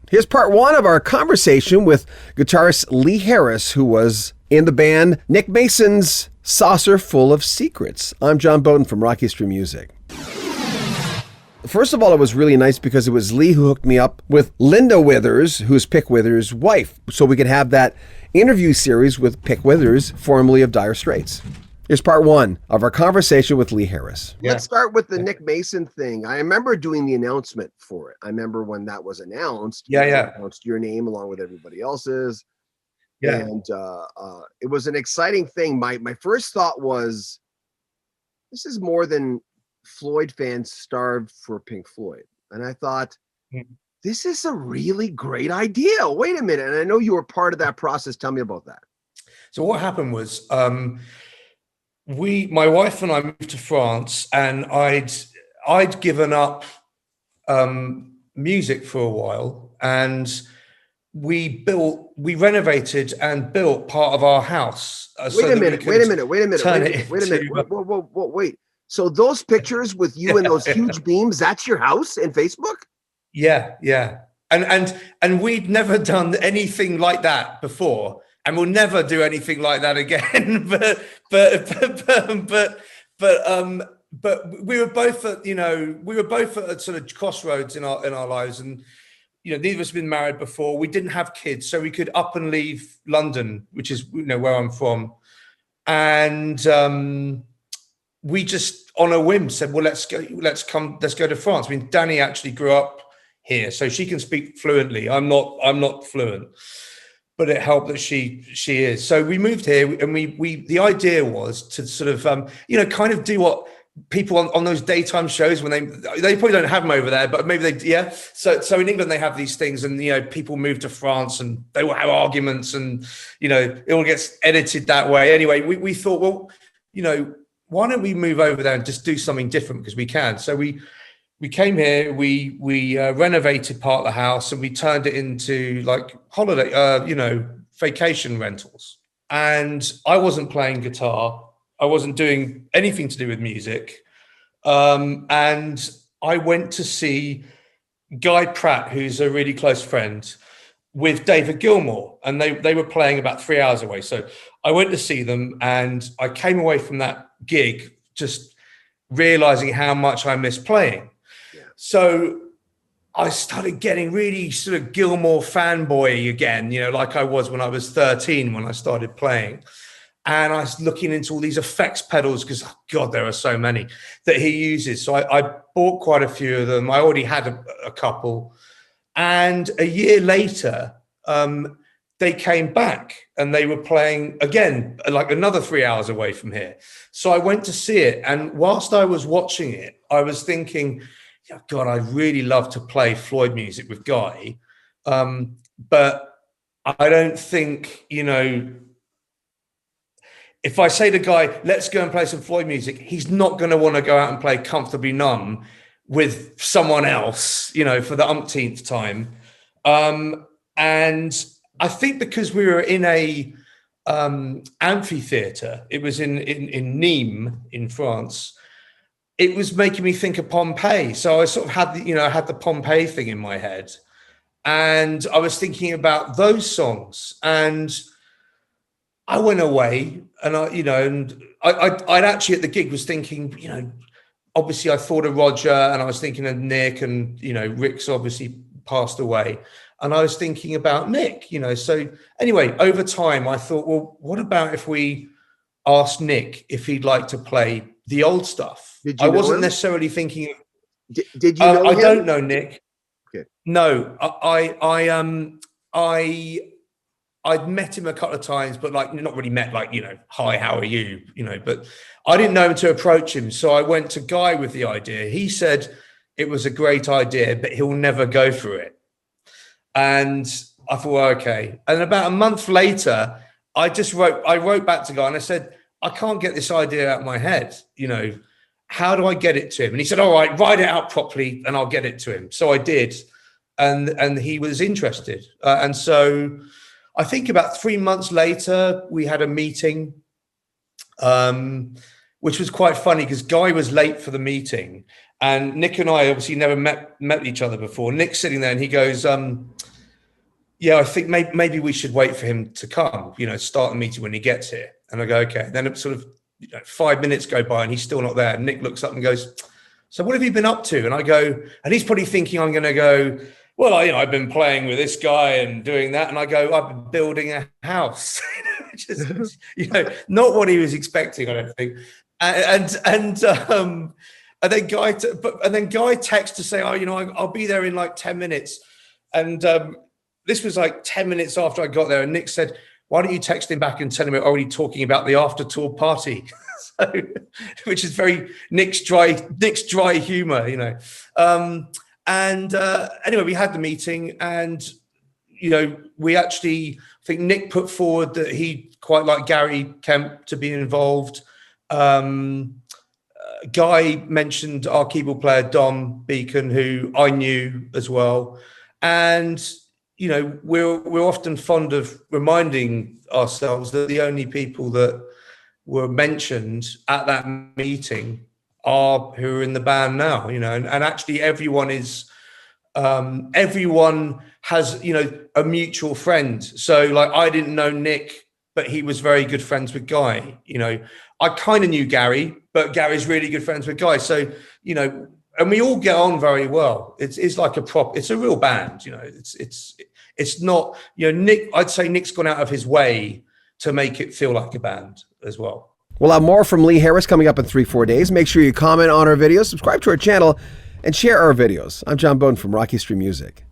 Here's part one of our conversation with guitarist Lee Harris, who was in the band Nick Mason's Saucerful of Secrets. I'm John Beaudin from Rock History Music. First of all, it was really nice because it was Lee who hooked me up with Linda Withers, who's Pick Withers' wife, so we could have that interview series with Pick Withers, formerly of Dire Straits. Here's part one of our conversation with Lee Harris. Yeah. Let's start with the Nick Mason thing. I remember doing the announcement for it. I remember when that was announced. Yeah. Announced your name along with everybody else's. Yeah. And it was an exciting thing. My first thought was, this is more than Floyd fans starved for Pink Floyd. And I thought, this is a really great idea. Wait a minute. And I know you were part of that process. Tell me about that. So what happened was, my wife and I moved to France, and I'd given up music for a while, and we renovated and built part of our house. Wait a minute. Wait. So those pictures with you and those huge beams, that's your house in Facebook? Yeah. And we'd never done anything like that before. And we'll never do anything like that again. but we were both at a sort of crossroads in our lives, and neither of us had been married before. We didn't have kids, so we could up and leave London, which is where I'm from, and we just on a whim said, well, let's go to France. I mean, Danny actually grew up here, so she can speak fluently. I'm not fluent. But it helped that she is. So we moved here, and we the idea was to sort of kind of do what people on those daytime shows, when they probably don't have them over there, but maybe they So in England they have these things, and people move to France and they will have arguments, and it all gets edited that way. Anyway, we thought, well, why don't we move over there and just do something different, because we can. So we came here, we renovated part of the house, and we turned it into like holiday, vacation rentals. And I wasn't playing guitar. I wasn't doing anything to do with music. And I went to see Guy Pratt, who's a really close friend, with David Gilmour, and they were playing about 3 hours away. So I went to see them, and I came away from that gig just realizing how much I missed playing. So I started getting really sort of Gilmour fanboy again, like I was when I was 13 when I started playing. And I was looking into all these effects pedals because, God, there are so many that he uses. So I bought quite a few of them. I already had a couple. And a year later, they came back and they were playing again, like another 3 hours away from here. So I went to see it. And whilst I was watching it, I was thinking, God, I'd really love to play Floyd music with Guy. But I don't think, if I say to Guy, let's go and play some Floyd music, he's not going to want to go out and play Comfortably Numb with someone else, for the umpteenth time. And I think because we were in a amphitheater, it was in Nîmes in France, it was making me think of Pompeii. So I sort of had the Pompeii thing in my head, and I was thinking about those songs, and I went away, and I'd actually at the gig was thinking, obviously I thought of Roger, and I was thinking of Nick, and Rick's obviously passed away, and I was thinking about Nick, So anyway, over time I thought, well, what about if we asked Nick if he'd like to play the old stuff? I wasn't necessarily thinking. Did you know him? I don't know Nick. Okay. No, I'd met him a couple of times, but not really met hi, how are you? But I didn't know him to approach him. So I went to Guy with the idea. He said it was a great idea, but he'll never go for it. And I thought, well, okay. And about a month later, I wrote back to Guy and I said, I can't get this idea out of my head. How do I get it to him? And he said, all right, write it out properly and I'll get it to him. So I did. And he was interested. And so I think about 3 months later, we had a meeting, which was quite funny because Guy was late for the meeting. And Nick and I obviously never met each other before. Nick's sitting there and he goes, yeah, I think maybe we should wait for him to come, start the meeting when he gets here. And I go, okay. Then it sort of 5 minutes go by and he's still not there. And Nick looks up and goes, so what have you been up to? And I go, and he's probably thinking I'm going to go, well, I've been playing with this guy and doing that. And I go, I've been building a house, which is, not what he was expecting, I don't think. And then Guy texts to say, I'll be there in like 10 minutes. And this was like 10 minutes after I got there. And Nick said, why don't you text him back and tell him we're already talking about the after tour party? Which is very Nick's dry humor, Anyway, we had the meeting, and we actually, I think Nick put forward that he'd quite like Gary Kemp to be involved. Guy mentioned our keyboard player Dom Beacon, who I knew as well, and we're often fond of reminding ourselves that the only people that were mentioned at that meeting are who are in the band now, and actually everyone has, a mutual friend. So like, I didn't know Nick, but he was very good friends with Guy. I kind of knew Gary, but Gary's really good friends with Guy. So, and we all get on very well. It's like it's a real band, it's not, Nick, I'd say Nick's gone out of his way to make it feel like a band as well. We'll have more from Lee Harris coming up in 3-4 days. Make sure you comment on our videos, subscribe to our channel, and share our videos. I'm John Beaudin from Rocky Street Music.